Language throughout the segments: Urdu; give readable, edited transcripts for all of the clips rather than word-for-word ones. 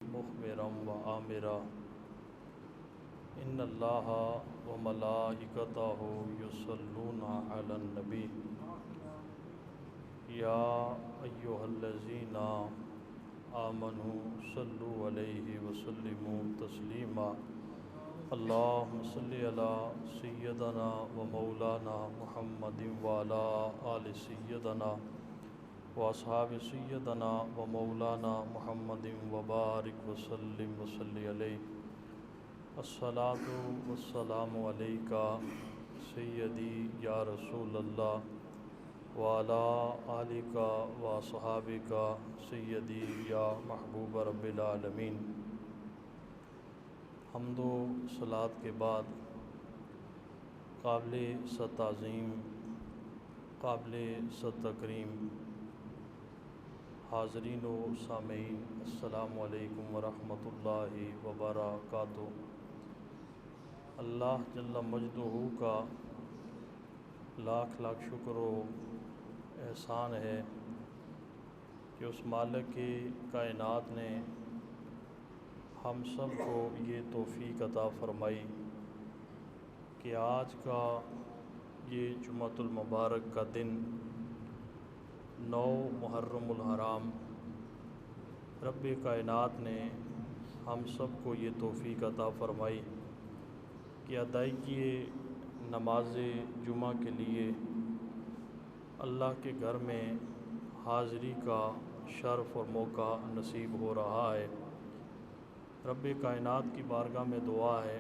مخبرا وآمرا ان اللہ وملائکتہ یصلون علی النبی یا ایہا الذین آمنوا صلوا علیہ وسلموا تسلیما اللہم صلی علی سیدنا و مولانا محمد وعلی آل سیدنا واصحاب سیدنا و مولانا محمد وبارک وسلم وصلی علیہ الصلاۃ والسلام علیکہ سیدی یا رسول اللہ وعلی آلک واصحابک سیدی یا محبوب رب العالمین۔ حمد و صلوات کے بعد قابل صد تعظیم، قابل صد تکریم حاضرین و سامعین، السلام علیکم ورحمۃ اللہ وبرکاتہ۔ اللہ جل مجدہ کا لاکھ لاکھ شکر و احسان ہے کہ اس مالک کائنات نے ہم سب کو یہ توفیق عطا فرمائی کہ آج کا یہ جمعۃ المبارک کا دن 9 محرم الحرام رب کائنات نے ہم سب کو یہ توفیق عطا فرمائی کہ ادائیگی نماز جمعہ کے لیے اللہ کے گھر میں حاضری کا شرف اور موقع نصیب ہو رہا ہے۔ رب کائنات کی بارگاہ میں دعا ہے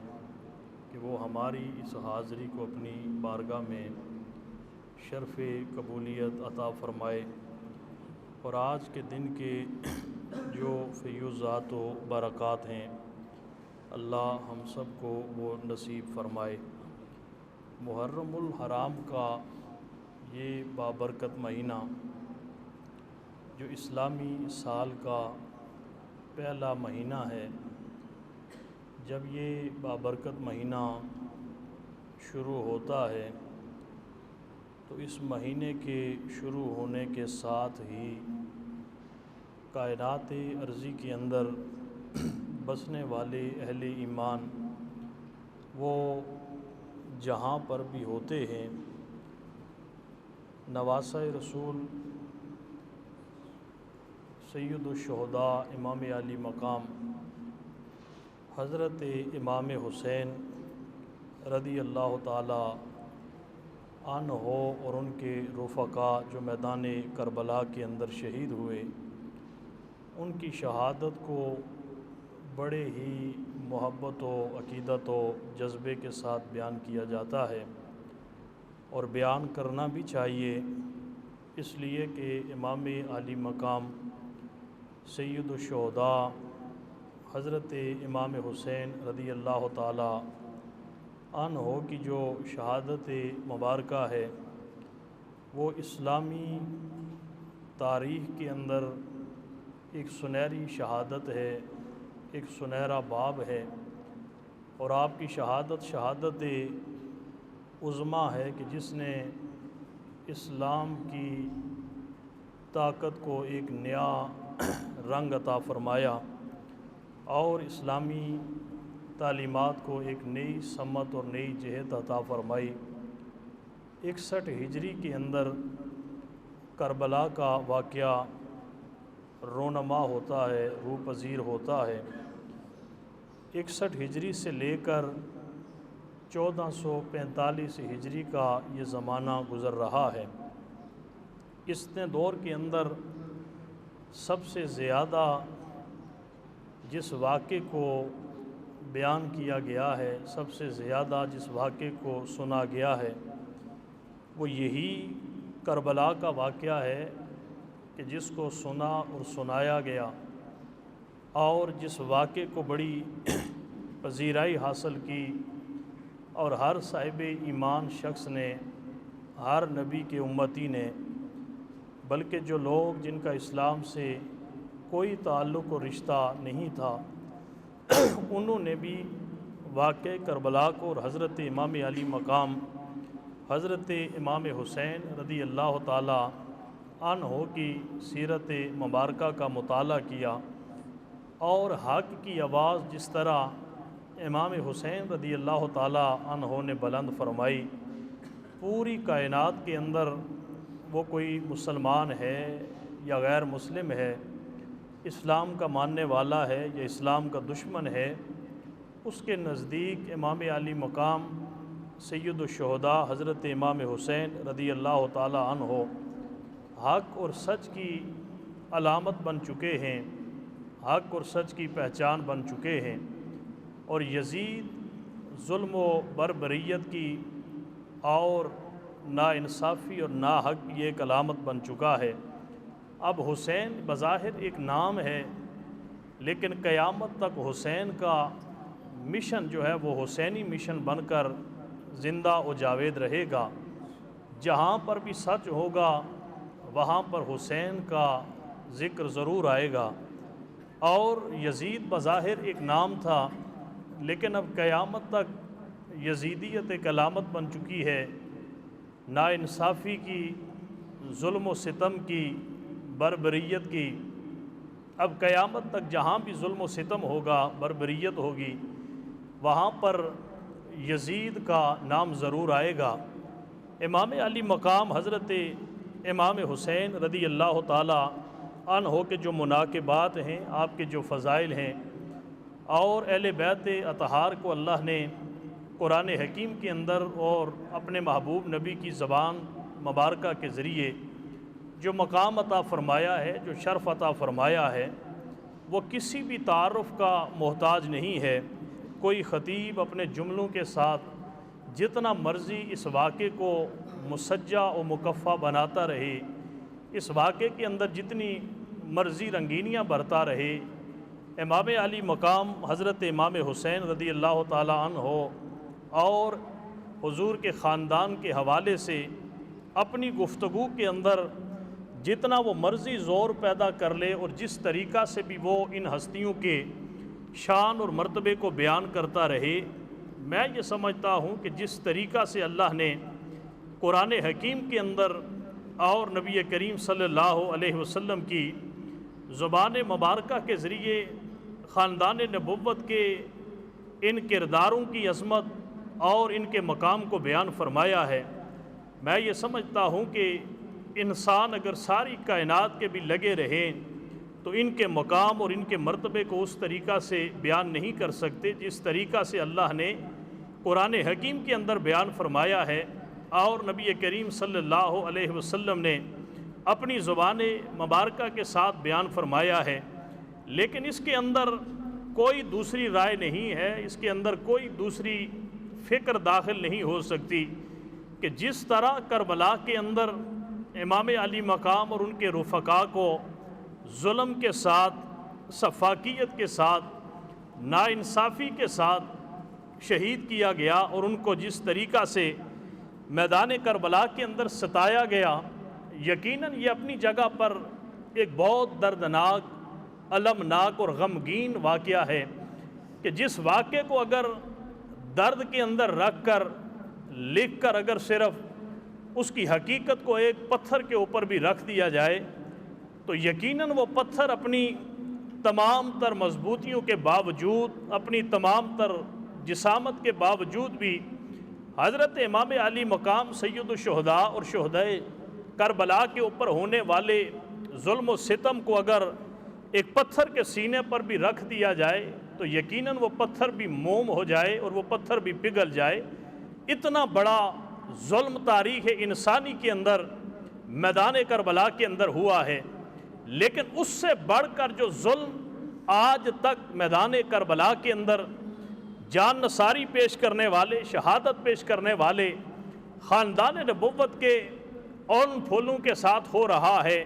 کہ وہ ہماری اس حاضری کو اپنی بارگاہ میں شرف قبولیت عطا فرمائے، اور آج کے دن کے جو فیوضات و برکات ہیں اللہ ہم سب کو وہ نصیب فرمائے۔ محرم الحرام کا یہ بابرکت مہینہ جو اسلامی سال کا پہلا مہینہ ہے، جب یہ بابرکت مہینہ شروع ہوتا ہے تو اس مہینے کے شروع ہونے کے ساتھ ہی کائنات ارضی کے اندر بسنے والے اہل ایمان وہ جہاں پر بھی ہوتے ہیں نواسہ رسول سید الشہداء امام علی مقام حضرت امام حسین رضی اللہ تعالی عنہ اور ان کے رفقاء جو میدان کربلا کے اندر شہید ہوئے، ان کی شہادت کو بڑے ہی محبت و عقیدت و جذبے کے ساتھ بیان کیا جاتا ہے، اور بیان کرنا بھی چاہیے، اس لیے کہ امام علی مقام سید الشہداء حضرت امام حسین رضی اللہ تعالی عنہ کی جو شہادت مبارکہ ہے وہ اسلامی تاریخ کے اندر ایک سنہری شہادت ہے، ایک سنہرا باب ہے، اور آپ کی شہادت شہادت عظمیٰ ہے کہ جس نے اسلام کی طاقت کو ایک نیا رنگ عطا فرمایا اور اسلامی تعلیمات کو ایک نئی سمت اور نئی جہت عطا فرمائی۔ 61 ہجری کے اندر کربلا کا واقعہ رونما ہوتا ہے، روح پذیر ہوتا ہے۔ 61 ہجری سے لے کر 1445 ہجری کا یہ زمانہ گزر رہا ہے۔ اس دور کے اندر سب سے زیادہ جس واقعے کو بیان کیا گیا ہے، سب سے زیادہ جس واقعے کو سنا گیا ہے وہ یہی کربلا کا واقعہ ہے کہ جس کو سنا اور سنایا گیا، اور جس واقعے کو بڑی پذیرائی حاصل کی، اور ہر صاحب ایمان شخص نے، ہر نبی کے امتی نے، بلکہ جو لوگ جن کا اسلام سے کوئی تعلق و رشتہ نہیں تھا انہوں نے بھی واقعہ کربلا کو اور حضرت امام علی مقام حضرت امام حسین رضی اللہ تعالی عنہ کی سیرت مبارکہ کا مطالعہ کیا، اور حق کی آواز جس طرح امام حسین رضی اللہ تعالی عنہ نے بلند فرمائی، پوری کائنات کے اندر وہ کوئی مسلمان ہے یا غیر مسلم ہے، اسلام کا ماننے والا ہے یا اسلام کا دشمن ہے، اس کے نزدیک امام علی مقام سید الشہداء حضرت امام حسین رضی اللہ تعالی عنہ حق اور سچ کی علامت بن چکے ہیں، حق اور سچ کی پہچان بن چکے ہیں، اور یزید ظلم و بربریت کی اور ناانصافی اور ناحق کی ایک علامت بن چکا ہے۔ اب حسین بظاہر ایک نام ہے، لیکن قیامت تک حسین کا مشن جو ہے وہ حسینی مشن بن کر زندہ و جاوید رہے گا۔ جہاں پر بھی سچ ہوگا وہاں پر حسین کا ذکر ضرور آئے گا۔ اور یزید بظاہر ایک نام تھا، لیکن اب قیامت تک یزیدیت ایک علامت بن چکی ہے، ناانصافی کی، ظلم و ستم کی، بربریت کی۔ اب قیامت تک جہاں بھی ظلم و ستم ہوگا، بربریت ہوگی، وہاں پر یزید کا نام ضرور آئے گا۔ امام علی مقام حضرت امام حسین رضی اللہ تعالی عنہ کے جو مناقبات ہیں، آپ کے جو فضائل ہیں، اور اہل بیت اطہار کو اللہ نے قرآن حکیم کے اندر اور اپنے محبوب نبی کی زبان مبارکہ کے ذریعے جو مقام عطا فرمایا ہے، جو شرف عطا فرمایا ہے، وہ کسی بھی تعارف کا محتاج نہیں ہے۔ کوئی خطیب اپنے جملوں کے ساتھ جتنا مرضی اس واقعے کو مسجع و مکفّہ بناتا رہے، اس واقعے کے اندر جتنی مرضی رنگینیاں بھرتا رہے، امام علی مقام حضرت امام حسین رضی اللہ تعالی عنہ اور حضور کے خاندان کے حوالے سے اپنی گفتگو کے اندر جتنا وہ مرضی زور پیدا کر لے اور جس طریقہ سے بھی وہ ان ہستیوں کے شان اور مرتبے کو بیان کرتا رہے، میں یہ سمجھتا ہوں کہ جس طریقہ سے اللہ نے قرآن حکیم کے اندر اور نبی کریم صلی اللہ علیہ وسلم کی زبان مبارکہ کے ذریعے خاندان نبوت کے ان کرداروں کی عظمت اور ان کے مقام کو بیان فرمایا ہے، میں یہ سمجھتا ہوں کہ انسان اگر ساری کائنات کے بھی لگے رہیں تو ان کے مقام اور ان کے مرتبے کو اس طریقہ سے بیان نہیں کر سکتے جس طریقہ سے اللہ نے قرآن حکیم کے اندر بیان فرمایا ہے اور نبی کریم صلی اللہ علیہ وسلم نے اپنی زبان مبارکہ کے ساتھ بیان فرمایا ہے۔ لیکن اس کے اندر کوئی دوسری رائے نہیں ہے، اس کے اندر کوئی دوسری فکر داخل نہیں ہو سکتی کہ جس طرح کربلا کے اندر امام علی مقام اور ان کے رفقا کو ظلم کے ساتھ، سفاکیت کے ساتھ، ناانصافی کے ساتھ شہید کیا گیا اور ان کو جس طریقہ سے میدان کربلا کے اندر ستایا گیا، یقیناً یہ اپنی جگہ پر ایک بہت دردناک، المناک اور غمگین واقعہ ہے کہ جس واقعے کو اگر درد کے اندر رکھ کر، لکھ کر اگر صرف اس کی حقیقت کو ایک پتھر کے اوپر بھی رکھ دیا جائے تو یقیناً وہ پتھر اپنی تمام تر مضبوطیوں کے باوجود، اپنی تمام تر جسامت کے باوجود بھی حضرت امام علی مقام سید الشہداء اور شہدائے کربلا کے اوپر ہونے والے ظلم و ستم کو اگر ایک پتھر کے سینے پر بھی رکھ دیا جائے تو یقیناً وہ پتھر بھی موم ہو جائے اور وہ پتھر بھی پگھل جائے۔ اتنا بڑا ظلم تاریخ انسانی کے اندر میدان کربلا کے اندر ہوا ہے، لیکن اس سے بڑھ کر جو ظلم آج تک میدان کربلا کے اندر جان نثاری پیش کرنے والے، شہادت پیش کرنے والے خاندان نبوت کے ان پھولوں کے ساتھ ہو رہا ہے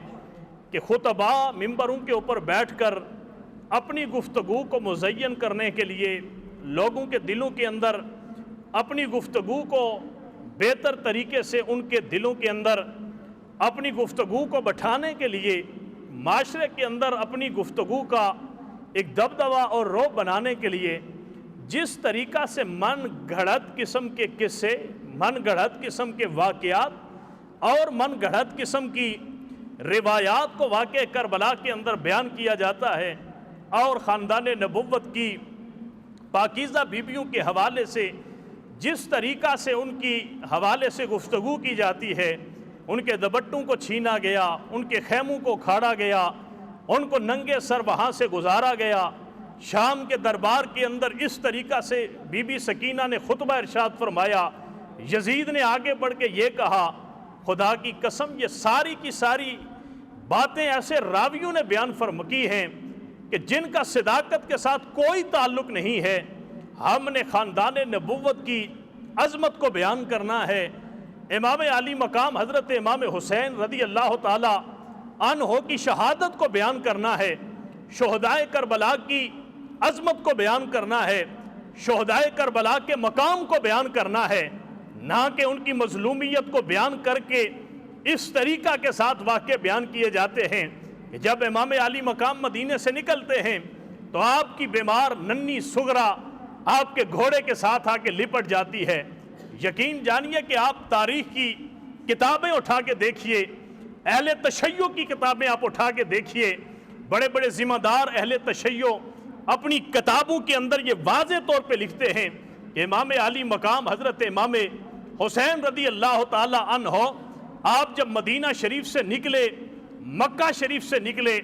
کہ خطبا ممبروں کے اوپر بیٹھ کر اپنی گفتگو کو مزین کرنے کے لیے لوگوں کے دلوں کے اندر اپنی گفتگو کو بہتر طریقے سے ان کے دلوں کے اندر اپنی گفتگو کو بٹھانے کے لیے معاشرے کے اندر اپنی گفتگو کا ایک دبدبہ اور رعب بنانے کے لیے جس طریقہ سے من گھڑت قسم کے قصے، من گھڑت قسم کے واقعات اور من گھڑت قسم کی روایات کو واقع کربلا کے اندر بیان کیا جاتا ہے، اور خاندان نبوت کی پاکیزہ بیویوں کے حوالے سے جس طریقہ سے ان کی حوالے سے گفتگو کی جاتی ہے، ان کے دوپٹوں کو چھینا گیا، ان کے خیموں کو کھاڑا گیا، ان کو ننگے سر وہاں سے گزارا گیا، شام کے دربار کے اندر اس طریقہ سے بی بی سکینہ نے خطبہ ارشاد فرمایا۔ یزید نے آگے بڑھ کے یہ کہا، خدا کی قسم یہ ساری کی ساری باتیں ایسے راویوں نے بیان کی ہیں کہ جن کا صداقت کے ساتھ کوئی تعلق نہیں ہے۔ ہم نے خاندان نبوت کی عظمت کو بیان کرنا ہے، امام علی مقام حضرت امام حسین رضی اللہ تعالی عنہ کی شہادت کو بیان کرنا ہے، شہدائے کربلا کی عظمت کو بیان کرنا ہے، شہدائے کربلا کے مقام کو بیان کرنا ہے، نہ کہ ان کی مظلومیت کو بیان کر کے اس طریقہ کے ساتھ واقع بیان کیے جاتے ہیں کہ جب امام علی مقام مدینے سے نکلتے ہیں تو آپ کی بیمار ننھی سغرا آپ کے گھوڑے کے ساتھ آ کے لپٹ جاتی ہے۔ یقین جانیے کہ آپ تاریخ کی کتابیں اٹھا کے دیکھیے، اہل تشیع کی کتابیں آپ اٹھا کے دیکھیے، بڑے بڑے ذمہ دار اہل تشیع اپنی کتابوں کے اندر یہ واضح طور پہ لکھتے ہیں کہ امام علی مقام حضرت امام حسین رضی اللہ تعالی عنہ آپ جب مدینہ شریف سے نکلے، مکہ شریف سے نکلے،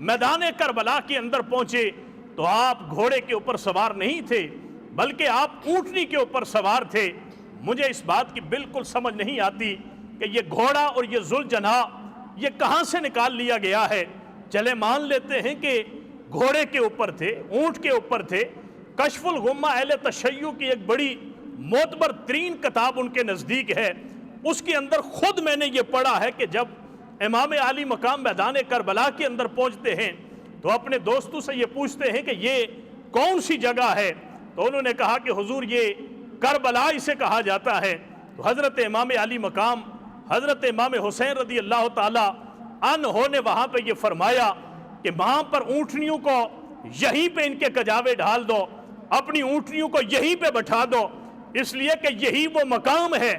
میدان کربلا کے اندر پہنچے تو آپ گھوڑے کے اوپر سوار نہیں تھے بلکہ آپ اونٹنی کے اوپر سوار تھے۔ مجھے اس بات کی بالکل سمجھ نہیں آتی کہ یہ گھوڑا اور یہ ذوالجناح یہ کہاں سے نکال لیا گیا ہے۔ چلے مان لیتے ہیں کہ گھوڑے کے اوپر تھے، اونٹ کے اوپر تھے۔ کشف الغمہ اہل تشیع کی ایک بڑی معتبر ترین کتاب ان کے نزدیک ہے، اس کے اندر خود میں نے یہ پڑھا ہے کہ جب امام علی مقام میدان کربلا کے اندر پہنچتے ہیں تو اپنے دوستوں سے یہ پوچھتے ہیں کہ یہ کون سی جگہ ہے، تو انہوں نے کہا کہ حضور یہ کربلا اسے کہا جاتا ہے۔ تو حضرت امام علی مقام حضرت امام حسین رضی اللہ تعالی عنہ نے وہاں پہ یہ فرمایا کہ وہاں پر اونٹنیوں کو یہیں پہ ان کے کجاوے ڈھال دو، اپنی اونٹنیوں کو یہیں پہ بٹھا دو، اس لیے کہ یہی وہ مقام ہے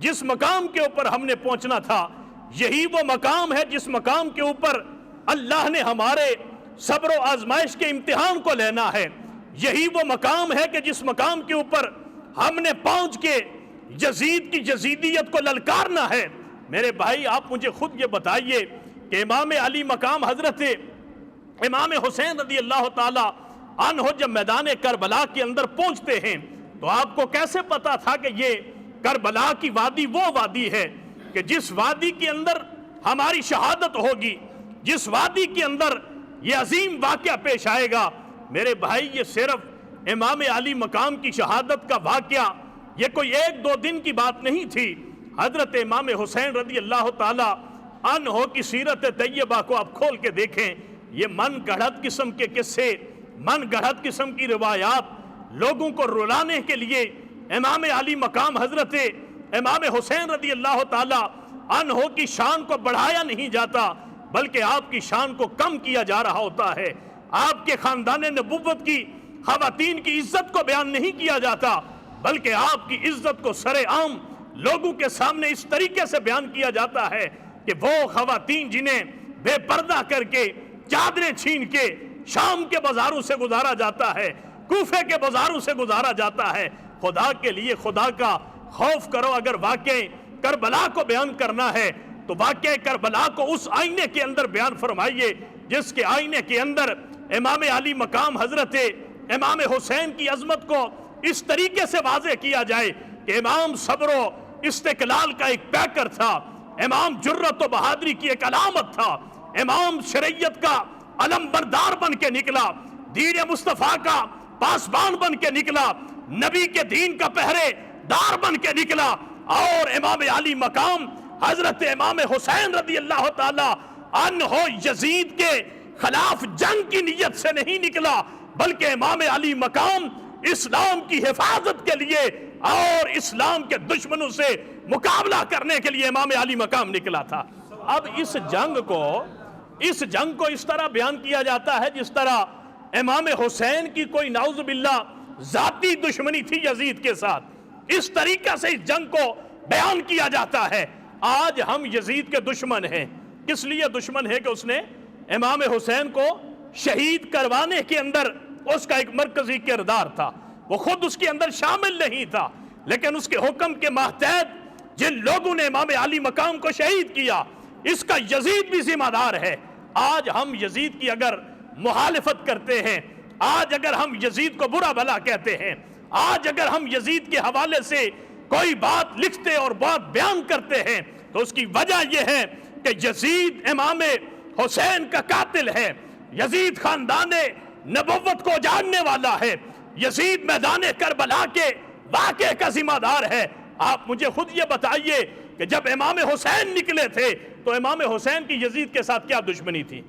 جس مقام کے اوپر ہم نے پہنچنا تھا، یہی وہ مقام ہے جس مقام کے اوپر اللہ نے ہمارے صبر و آزمائش کے امتحان کو لینا ہے، یہی وہ مقام ہے کہ جس مقام کے اوپر ہم نے پہنچ کے یزید کی یزیدیت کو للکارنا ہے۔ میرے بھائی آپ مجھے خود یہ بتائیے کہ امام علی مقام حضرت امام حسین رضی اللہ تعالی عنہ جب میدان کربلا کے اندر پہنچتے ہیں تو آپ کو کیسے پتا تھا کہ یہ کربلا کی وادی وہ وادی ہے کہ جس وادی کے اندر ہماری شہادت ہوگی، جس وادی کے اندر یہ عظیم واقعہ پیش آئے گا۔ میرے بھائی یہ صرف امام علی مقام کی شہادت کا واقعہ یہ کوئی ایک دو دن کی بات نہیں تھی۔ حضرت امام حسین رضی اللہ تعالی عنہ کی سیرت طیبہ کو آپ کھول کے دیکھیں، یہ من گڑھت قسم کے قصے، من گڑھت قسم کی روایات لوگوں کو رلانے کے لیے امام علی مقام حضرت امام حسین رضی اللہ تعالی عنہ کی شان کو بڑھایا نہیں جاتا بلکہ آپ کی شان کو کم کیا جا رہا ہوتا ہے۔ آپ کے خاندان نبوت کی خواتین کی عزت کو بیان نہیں کیا جاتا بلکہ آپ کی عزت کو سر عام لوگوں کے سامنے اس طریقے سے بیان کیا جاتا ہے کہ وہ خواتین جنہیں بے پردہ کر کے چادریں چھین کے شام کے بازاروں سے گزارا جاتا ہے، کوفے کے بازاروں سے گزارا جاتا ہے، خدا کے لیے خدا کا خوف کرو۔ اگر واقع کربلا کو بیان کرنا ہے تو واقع کربلا کو اس آئینے کے اندر بیان فرمائیے جس کے آئینے کے اندر امام علی مقام حضرت امام حسین کی عظمت کو اس طریقے سے واضح کیا جائے کہ امام صبر و استقلال کا ایک پیکر تھا، امام جرت و بہادری کی ایک علامت تھا، امام شریعت کا علم بردار بن کے نکلا، دین مصطفیٰ کا پاسبان بن کے نکلا، نبی کے دین کا پہرے دار بن کے نکلا، اور امام علی مقام حضرت امام حسین رضی اللہ تعالی عنہ یزید کے خلاف جنگ کی نیت سے نہیں نکلا بلکہ امام علی مقام اسلام کی حفاظت کے لیے اور اسلام کے دشمنوں سے مقابلہ کرنے کے لیے امام علی مقام نکلا تھا۔ اب اس جنگ کو اس طرح بیان کیا جاتا ہے جس طرح امام حسین کی کوئی نعوذ باللہ ذاتی دشمنی تھی یزید کے ساتھ، اس طریقہ سے اس جنگ کو بیان کیا جاتا ہے۔ آج ہم یزید کے دشمن ہیں، کس لیے دشمن ہے کہ اس نے امام حسین کو شہید کروانے کے اندر اس کا ایک مرکزی کردار تھا، وہ خود اس کے اندر شامل نہیں تھا، لیکن اس کے حکم کے ماتحت جن لوگوں نے امام علی مقام کو شہید کیا، اس کا یزید بھی ذمہ دار ہے۔ آج ہم یزید کی اگر مخالفت کرتے ہیں، آج اگر ہم یزید کو برا بھلا کہتے ہیں، آج اگر ہم یزید کے حوالے سے کوئی بات لکھتے اور بات بیان کرتے ہیں، تو اس کی وجہ یہ ہے کہ یزید امام حسین کا قاتل ہے، یزید خاندان نبوت کو جاننے والا ہے، یزید میدان کربلا کے واقعے کا ذمہ دار ہے۔ آپ مجھے خود یہ بتائیے کہ جب امام حسین نکلے تھے تو امام حسین کی یزید کے ساتھ کیا دشمنی تھی؟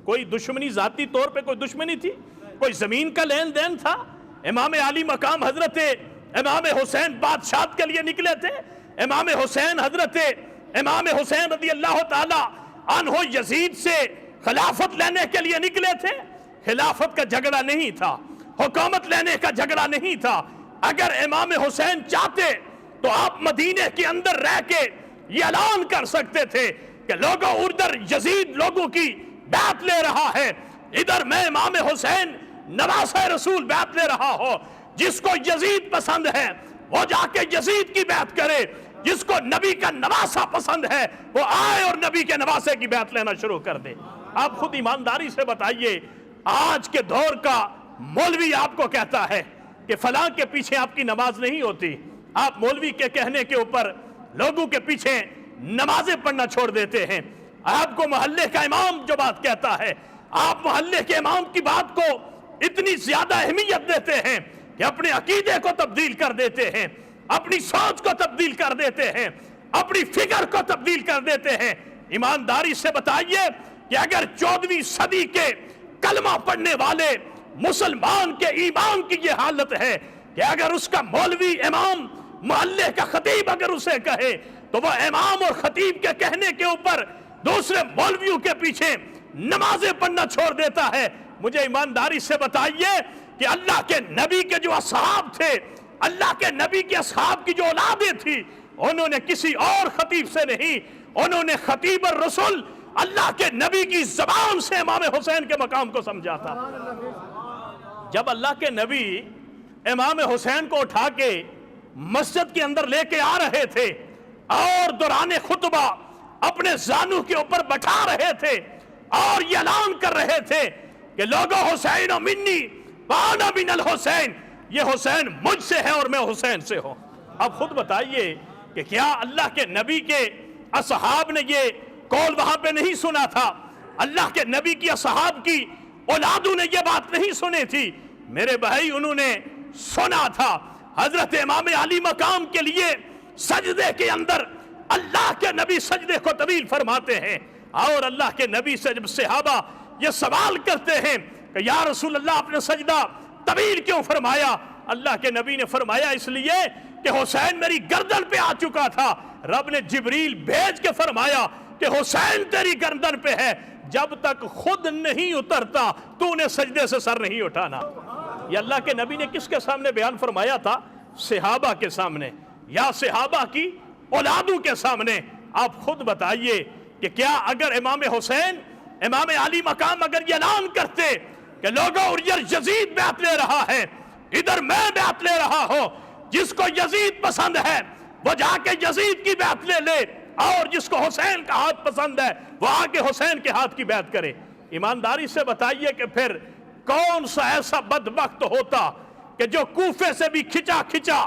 کوئی دشمنی ذاتی طور پہ کوئی دشمنی تھی؟ کوئی زمین کا لین دین تھا؟ امام علی مقام حضرت امام حسین بادشاہت کے لیے نکلے تھے، امام حسین حضرت امام حسین رضی اللہ تعالی عنہ یزید سے خلافت لینے کے لیے نکلے تھے۔ خلافت کا جھگڑا نہیں تھا، حکومت لینے کا جھگڑا نہیں تھا۔ اگر امام حسین چاہتے تو آپ مدینے کے اندر رہ کے یہ اعلان کر سکتے تھے کہ لوگوں ادھر یزید لوگوں کی بیعت لے رہا ہے، ادھر میں امام حسین نواسہ رسول بیعت لے رہا ہو، جس کو یزید پسند ہے وہ جا کے یزید کی بیعت کرے، جس کو نبی کا نواسہ پسند ہے وہ آئے اور نبی کے نواسے کی بیعت لینا شروع کر دے۔ آپ خود ایمانداری سے بتائیے، آج کے دور کا مولوی آپ کو کہتا ہے کہ فلاں کے پیچھے آپ کی نماز نہیں ہوتی، آپ مولوی کے کہنے کے اوپر لوگوں کے پیچھے نمازیں پڑھنا چھوڑ دیتے ہیں۔ آپ کو محلے کا امام جو بات کہتا ہے، آپ محلے کے امام کی بات کو اتنی زیادہ اہمیت دیتے ہیں کہ اپنے عقیدے کو تبدیل کر دیتے ہیں، اپنی سوچ کو تبدیل کر دیتے ہیں، اپنی فکر کو تبدیل کر دیتے ہیں۔ ایمانداری سے بتائیے کہ اگر 14ویں صدی کے کلمہ پڑھنے والے مسلمان کے ایمان کی یہ حالت ہے کہ اگر اس کا مولوی امام محلے کا خطیب اگر اسے کہے تو وہ امام اور خطیب کے کہنے کے اوپر دوسرے مولویوں کے پیچھے نمازیں پڑھنا چھوڑ دیتا ہے، مجھے ایمانداری سے بتائیے کہ اللہ کے نبی کے جو اصحاب تھے، اللہ کے نبی کے اصحاب کی جو اولادیں تھی، انہوں نے کسی اور خطیب سے نہیں، انہوں نے خطیب الرسول اللہ کے نبی کی زبان سے امام حسین کے مقام کو سمجھا تھا۔ جب اللہ کے نبی امام حسین کو اٹھا کے مسجد کے اندر لے کے آ رہے تھے اور دوران خطبہ اپنے زانو کے اوپر بٹھا رہے تھے اور یہ اعلان کر رہے تھے کہ لوگو حسین و منی وانا من الحسین، یہ حسین مجھ سے ہے اور میں حسین سے ہوں۔ اب خود بتائیے کہ کیا اللہ کے نبی کے اصحاب نے یہ قول وہاں پہ نہیں سنا تھا؟ اللہ کے نبی کی اصحاب کی اولادوں نے یہ بات نہیں سنی تھی؟ میرے بھائی انہوں نے سنا تھا۔ حضرت امام علی مقام کے لیے سجدے کے اندر اللہ کے نبی سجدے کو طویل فرماتے ہیں، اور اللہ کے نبی سے جب صحابہ یہ سوال کرتے ہیں کہ یا رسول اللہ آپ نے سجدہ طویل کیوں فرمایا؟ اللہ کے نبی نے فرمایا اس لیے کہ حسین میری گردن پہ آ چکا تھا، رب نے جبریل بھیج کے فرمایا کہ حسین تیری گردن پہ ہے، جب تک خود نہیں اترتا تو نے سجدے سے سر نہیں اٹھانا۔ یہ اللہ کے نبی نے کس کے سامنے بیان فرمایا تھا؟ صحابہ کے سامنے، یا صحابہ کی اولادوں کے سامنے۔ آپ خود بتائیے کہ کیا اگر امام حسین امام علی مقام اگر یہ اعلان کرتے کہ لوگوں ادھر یزید بیعت لے رہا ہے، ادھر میں بیعت لے رہا ہوں، جس کو یزید پسند ہے وہ جا کے یزید کی بیعت لے لے، اور جس کو حسین کا ہاتھ پسند ہے وہ آ کے حسین کے ہاتھ کی بیعت کرے۔ ایمانداری سے بتائیے کہ پھر کون سا ایسا بدبخت ہوتا کہ جو کوفے سے بھی کھچا کھچا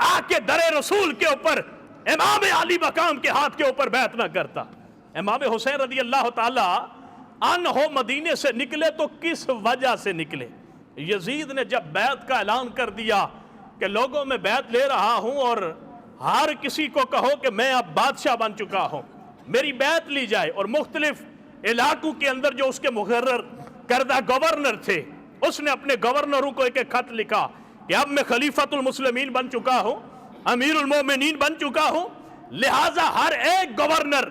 آ کے در رسول کے اوپر امام علی مقام کے ہاتھ کے اوپر بیعت نہ کرتا۔ امام حسین رضی اللہ تعالی عنہ مدینے سے نکلے تو کس وجہ سے نکلے؟ یزید نے جب بیعت کا اعلان کر دیا کہ لوگوں میں بیعت لے رہا ہوں اور ہر کسی کو کہو کہ میں اب بادشاہ بن چکا ہوں، میری بیعت لی جائے، اور مختلف علاقوں کے اندر جو اس کے مقرر کردہ گورنر تھے اس نے اپنے گورنروں کو ایک ایک خط لکھا کہ اب میں خلیفۃ المسلمین بن چکا ہوں، امیر المومنین بن چکا ہوں، لہٰذا ہر ایک گورنر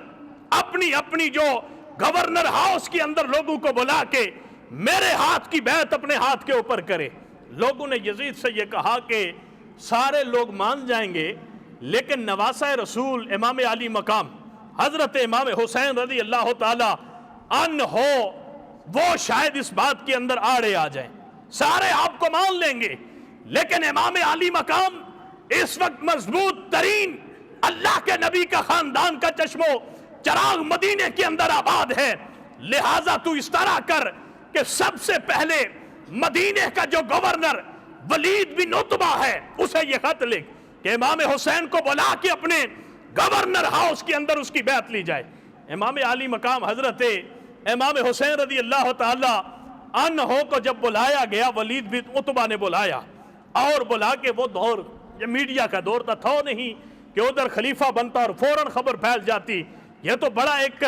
اپنی اپنی جو گورنر ہاؤس کے اندر لوگوں کو بلا کے میرے ہاتھ کی بیعت اپنے ہاتھ کے اوپر کرے۔ لوگوں نے یزید سے یہ کہا کہ سارے لوگ مان جائیں گے لیکن نواسہ رسول امام علی مقام حضرت امام حسین رضی اللہ تعالی عنہ وہ شاید اس بات کے اندر آڑے آ جائیں، سارے آپ کو مان لیں گے، لیکن امام علی مقام اس وقت مضبوط ترین اللہ کے نبی کا خاندان کا چشم و چراغ مدینے کے اندر آباد ہے، لہٰذا تو اس طرح کر کہ سب سے پہلے مدینے کا جو گورنر ولید بن عتبہ ہے اسے یہ خط لکھ کہ امام حسین کو بلا کے اپنے گورنر ہاؤس کے اندر اس کی بیعت لی جائے۔ امام علی مقام حضرت امام حسین رضی اللہ تعالی عنہ کو جب بلایا گیا، ولید بن عتبہ نے بلایا اور بلا کے وہ دور یہ میڈیا کا دور تھا نہیں کہ ادھر خلیفہ بنتا اور فوراً خبر پھیل جاتی، یہ تو بڑا ایک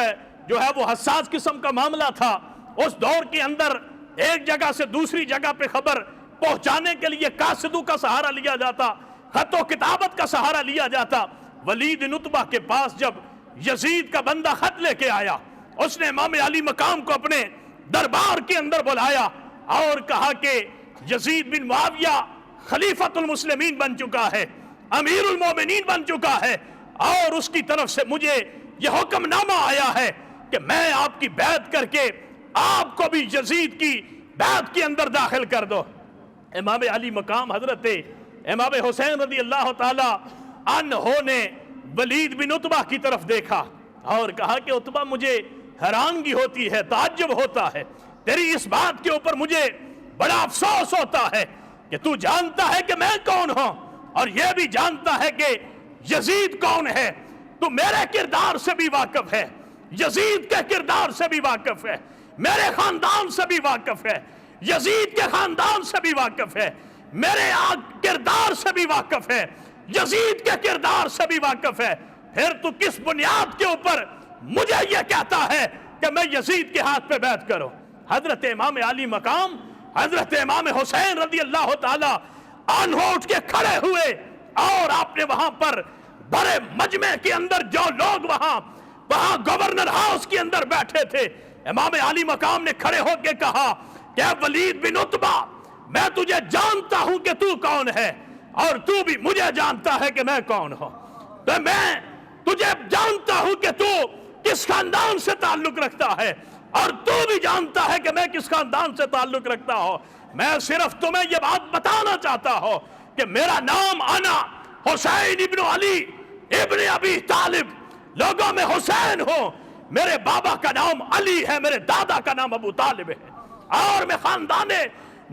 جو ہے وہ حساس قسم کا معاملہ تھا۔ اس دور کے اندر ایک جگہ سے دوسری جگہ پہ خبر پہنچانے کے لیے قاصدوں کا سہارا لیا جاتا، خط و کتابت کا سہارا لیا جاتا۔ ولید بن عتبہ کے پاس جب یزید کا بندہ خط لے کے آیا، اس نے امام علی مقام کو اپنے دربار کے اندر بلایا اور کہا کہ یزید بن معاویہ خلیفۃ المسلمین بن چکا ہے، امیر المومنین بن چکا ہے، اور اس کی طرف سے مجھے یہ حکم نامہ آیا ہے کہ میں آپ کی بیعت کر کے آپ کو بھی یزید کی بیعت کے اندر داخل کر دو۔ امام علی مقام حضرت امام حسین رضی اللہ تعالی عنہ نے ولید بن عتبہ کی طرف دیکھا اور کہا کہ عتبہ مجھے حیرانگی ہوتی ہے، تعجب ہوتا ہے، تیری اس بات کے اوپر مجھے بڑا افسوس ہوتا ہے کہ تو جانتا ہے کہ میں کون ہوں اور یہ بھی جانتا ہے کہ یزید کون ہے، تو میرے کردار سے بھی واقف ہے، یزید کے کردار سے بھی واقف ہے، میرے خاندان سے بھی واقف ہے، یزید کے خاندان سے بھی واقف ہے، میرے کردار سے بھی واقف ہے، یزید کے کردار سے بھی واقف ہے، پھر تو کس بنیاد کے اوپر مجھے یہ کہتا ہے کہ میں یزید کے ہاتھ پہ بیعت کروں؟ حضرت امام علی مقام حضرت امام حسین رضی اللہ تعالی عنہ اٹھ کے کھڑے ہوئے اور آپ نے وہاں پر بڑے مجمع کے اندر جو لوگ وہاں گورنر ہاؤس کے اندر بیٹھے تھے، امام علی مقام نے کھڑے ہو کے کہا کہ ولید بن عتبہ، میں تجھے جانتا ہوں کہ تو کون ہے اور تو بھی مجھے جانتا ہے کہ میں کون ہوں، تو میں تجھے جانتا ہوں کہ تو کس خاندان سے تعلق رکھتا ہے اور تو بھی جانتا ہے کہ میں کس خاندان سے تعلق رکھتا ہوں، میں صرف تمہیں یہ بات بتانا چاہتا ہوں کہ میرا نام انا حسین ابن علی ابن ابی طالب، لوگوں میں حسین ہوں، میرے بابا کا نام علی ہے، میرے دادا کا نام ابو طالب ہے، اور میں خاندان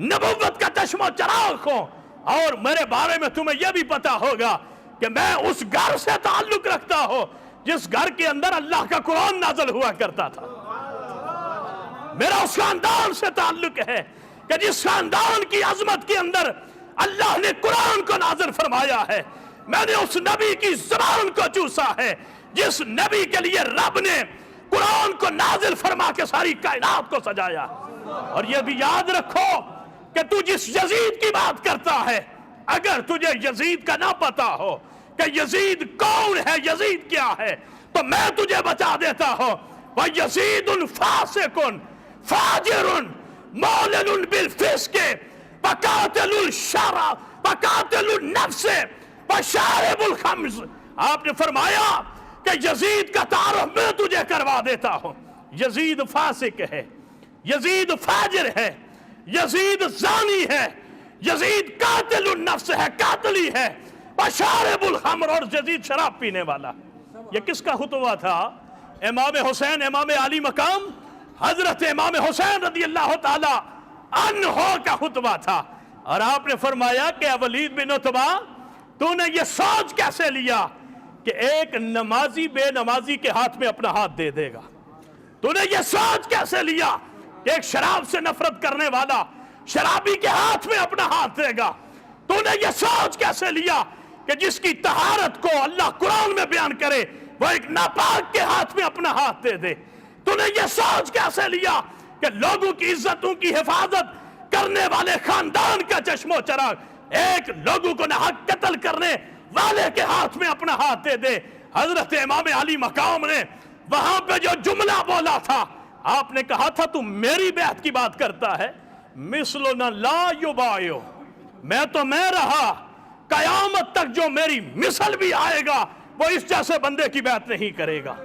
نبوت کا چشم و چراغ ہوں، اور میرے بارے میں تمہیں یہ بھی پتا ہوگا کہ میں اس گھر سے تعلق رکھتا ہوں جس گھر کے اندر اللہ کا قرآن نازل ہوا کرتا تھا، میرا اس خاندان سے تعلق ہے کہ جس خاندان کی عظمت کے اندر اللہ نے قرآن کو نازل فرمایا ہے، میں نے اس نبی کی زبان کو چوسا ہے جس نبی کے لیے رب نے قرآن کو نازل فرما کے ساری کائنات کو سجایا۔ اور یہ بھی یاد رکھو کہ تو جس یزید کی بات کرتا ہے، اگر تجھے یزید کا نہ پتا ہو کہ یزید کون ہے، یزید کیا ہے، تو میں تجھے بتا دیتا ہوں، وَيَزِيدٌ فَاسِقٌ فَاجِرٌ مَوْلِلٌ بِالْفِسْقِ وَقَاتِلُ الشَّرَّ وَقَاتِلُ النَّفْسِ وَشَارِبُ الْخَمْرِ۔ آپ نے فرمایا کہ یزید کا تعارف میں تجھے کروا دیتا ہوں، یزید فاسق ہے، یزید فاجر ہے، یزید زانی ہے، یزید قاتل النفس ہے، قاتلی ہے، وشارب الخمر، اور یزید شراب پینے والا۔ یہ کس کا خطبہ تھا؟ امام حسین امام علی مقام حضرت امام حسین رضی اللہ تعالی عنہ کا خطبہ تھا، اور آپ نے فرمایا کہ ولید بن عتبہ، تو نے یہ سوچ کیسے لیا کہ ایک نمازی بے نمازی کے ہاتھ میں اپنا ہاتھ دے دے گا؟ تو نے یہ سوچ کیسے لیا کہ ایک شراب سے نفرت کرنے والا شرابی کے ہاتھ میں اپنا ہاتھ دے گا؟ تو نے یہ سوچ کیسے لیا کہ جس کی طہارت کو اللہ قرآن میں بیان کرے وہ ایک ناپاک کے ہاتھ میں اپنا ہاتھ دے دے؟ تو نے یہ سوچ کیسے لیا کہ لوگوں کی عزتوں کی حفاظت کرنے والے خاندان کا چشم و چراغ ایک لوگوں کو ناحق قتل کرنے والے کے ہاتھ میں اپنا ہاتھ دے دے؟ حضرت امام علی مقام نے وہاں پہ جو جملہ بولا تھا، آپ نے کہا تھا تو میری بیعت کی بات کرتا ہے، مثلنا لا یبایع، میں تو میں رہا، قیامت تک جو میری مثل بھی آئے گا وہ اس جیسے بندے کی بیعت نہیں کرے گا۔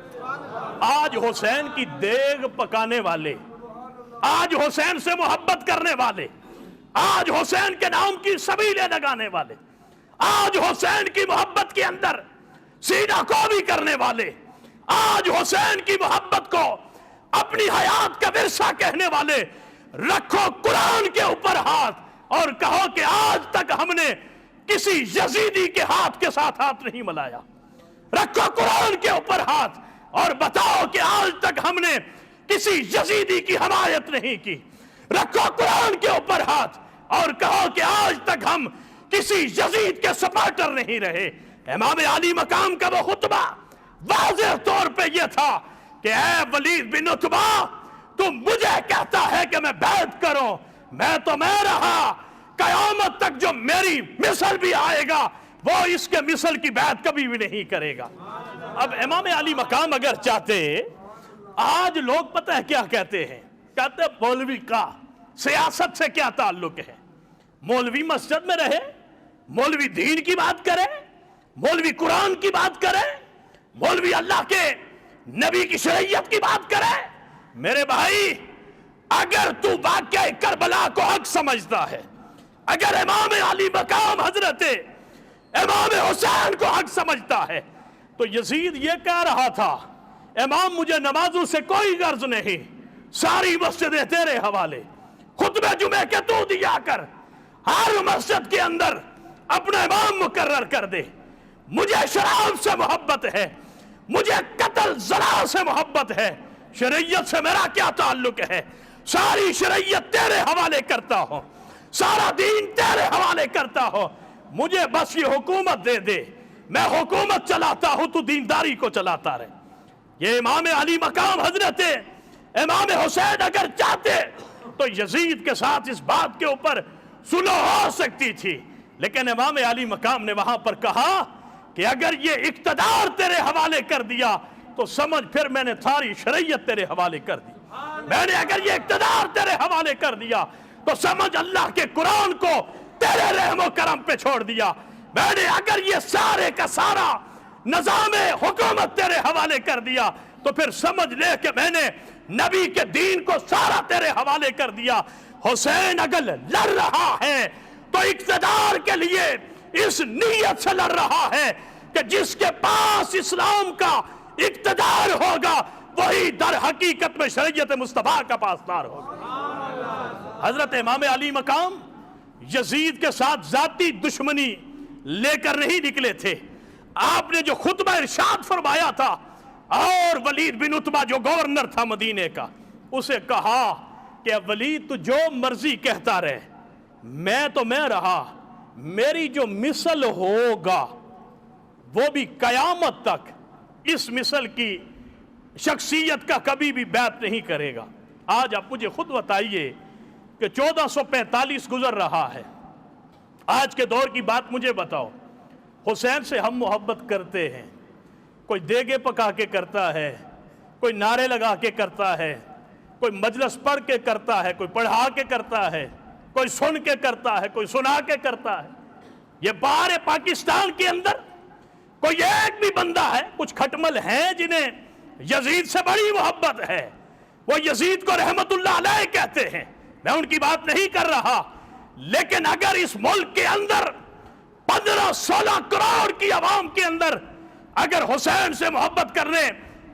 آج حسین کی دیگ پکانے والے آج حسین سے محبت کرنے والے، آج حسین کے نام کی سبیلیں لگانے والے، آج حسین کی محبت کے اندر سینہ کو بھی کرنے والے، آج حسین کی محبت کو اپنی حیات کا ورثہ کہنے والے، رکھو قرآن کے اوپر ہاتھ اور کہو کہ آج تک ہم نے کسی یزیدی کے ہاتھ کے ساتھ ہاتھ نہیں ملایا۔ رکھو قرآن کے اوپر ہاتھ اور بتاؤ کہ آج تک ہم نے کسی یزیدی کی حمایت نہیں کی۔ رکھو قرآن کے اوپر ہاتھ اور کہو کہ آج تک ہم کسی یزید کے سپورٹر نہیں رہے۔ امام علی مقام کا وہ خطبہ واضح طور پہ یہ تھا کہ اے ولید بن عتبہ، تم مجھے کہتا ہے کہ میں بیعت کروں، میں رہا، قیامت تک جو میری مثل بھی آئے گا وہ اس کے مثل کی بیعت کبھی بھی نہیں کرے گا۔ اب امام علی مقام اگر چاہتے، آج لوگ پتہ ہے کیا کہتے ہیں، کہتے ہیں مولوی کا سیاست سے کیا تعلق ہے؟ مولوی مسجد میں رہے، مولوی دین کی بات کرے، مولوی قرآن کی بات کرے، مولوی اللہ کے نبی کی شریعت کی بات کرے۔ میرے بھائی، اگر تو واقعہ کربلا کو حق سمجھتا ہے، اگر امام علی مقام حضرت امام حسین کو حق سمجھتا ہے، تو یزید یہ کہہ رہا تھا، امام مجھے نمازوں سے کوئی غرض نہیں، ساری مسجدیں تیرے حوالے، خطبہ جمعہ کے تو دیا کر، ہر مسجد کے اندر اپنا امام مقرر کر دے۔ مجھے شراب سے محبت ہے، مجھے قتل زنا سے محبت ہے، شریعت سے میرا کیا تعلق ہے؟ ساری شریعت تیرے حوالے کرتا ہوں، سارا دین تیرے حوالے کرتا ہوں، مجھے بس یہ حکومت دے دے، میں حکومت چلاتا ہوں، تو دینداری کو چلاتا رہے۔ یہ امام علی مقام حضرت امام حسین اگر چاہتے تو یزید کے ساتھ اس بات کے اوپر صلح ہو سکتی تھی، لیکن امام علی مقام نے وہاں پر کہا کہ اگر یہ اقتدار تیرے حوالے کر دیا تو سمجھ پھر میں نے ساری شریعت تیرے حوالے کر دی، میں نے اگر یہ اقتدار تیرے حوالے کر دیا تو سمجھ اللہ کے قرآن کو تیرے رحم و کرم پہ چھوڑ دیا، میں نے اگر یہ سارے کا سارا نظام حکومت تیرے حوالے کر دیا تو پھر سمجھ لے کہ میں نے نبی کے دین کو سارا تیرے حوالے کر دیا۔ حسین اگر لڑ رہا ہے تو اقتدار کے لیے اس نیت سے لڑ رہا ہے کہ جس کے پاس اسلام کا اقتدار ہوگا وہی در حقیقت میں شریعت مصطفیٰ کا پاسدار ہوگا۔ حضرت امام علی مقام یزید کے ساتھ ذاتی دشمنی لے کر نہیں نکلے تھے، آپ نے جو خطبہ ارشاد فرمایا تھا اور ولید بن عتبہ جو گورنر تھا مدینے کا، اسے کہا کہ ولید تو جو مرضی کہتا رہے، میں رہا، میری جو مثل ہوگا وہ بھی قیامت تک اس مثل کی شخصیت کا کبھی بھی بیعت نہیں کرے گا۔ آج آپ مجھے خود بتائیے کہ 1445 گزر رہا ہے، آج کے دور کی بات مجھے بتاؤ، حسین سے ہم محبت کرتے ہیں، کوئی دیگے پکا کے کرتا ہے، کوئی نعرے لگا کے کرتا ہے، کوئی مجلس پڑھ کے کرتا ہے، کوئی پڑھا کے کرتا ہے، کوئی سن کے کرتا ہے، کوئی سنا کے کرتا ہے۔ یہ باہر پاکستان کے اندر کوئی ایک بھی بندہ ہے، کچھ کھٹمل ہیں جنہیں یزید سے بڑی محبت ہے، وہ یزید کو رحمت اللہ علیہ کہتے ہیں، میں ان کی بات نہیں کر رہا، لیکن اگر اس ملک کے اندر 15-16 کروڑ کی عوام کے اندر اگر حسین سے محبت کرنے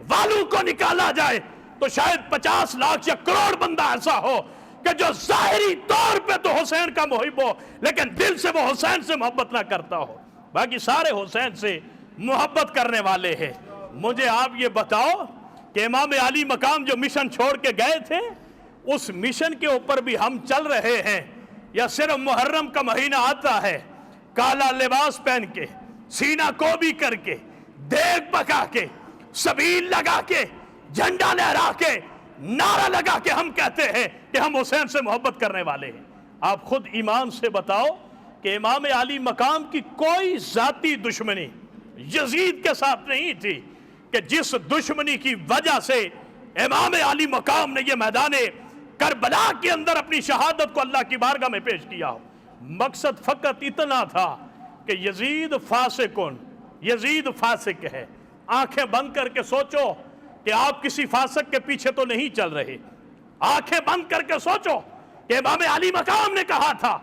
والوں کو نکالا جائے تو شاید 50 لاکھ یا کروڑ بندہ ایسا ہو کہ جو ظاہری طور پہ تو حسین کا محب ہو لیکن دل سے وہ حسین سے محبت نہ کرتا ہو، باقی سارے حسین سے محبت کرنے والے ہیں۔ مجھے آپ یہ بتاؤ کہ امام علی مقام جو مشن چھوڑ کے گئے تھے، اس مشن کے اوپر بھی ہم چل رہے ہیں یا صرف محرم کا مہینہ آتا ہے، کالا لباس پہن کے، سینہ کوبی کر کے، دیگ پکا کے، سبیل لگا کے، جھنڈا لہرا کے، نعرہ لگا کے ہم کہتے ہیں کہ ہم حسین سے محبت کرنے والے ہیں؟ آپ خود ایمان سے بتاؤ کہ امام علی مقام کی کوئی ذاتی دشمنی یزید کے ساتھ نہیں تھی کہ جس دشمنی کی وجہ سے امام علی مقام نے یہ میدان کربلا کے اندر اپنی شہادت کو اللہ کی بارگاہ میں پیش کیا ہو۔ مقصد فقط اتنا تھا کہ یزید فاسق ہے۔ آنکھیں بند کر کے سوچو کہ آپ کسی فاسق کے پیچھے تو نہیں چل رہے، آنکھیں بند کر کے سوچو کہ امام علی مقام نے کہا تھا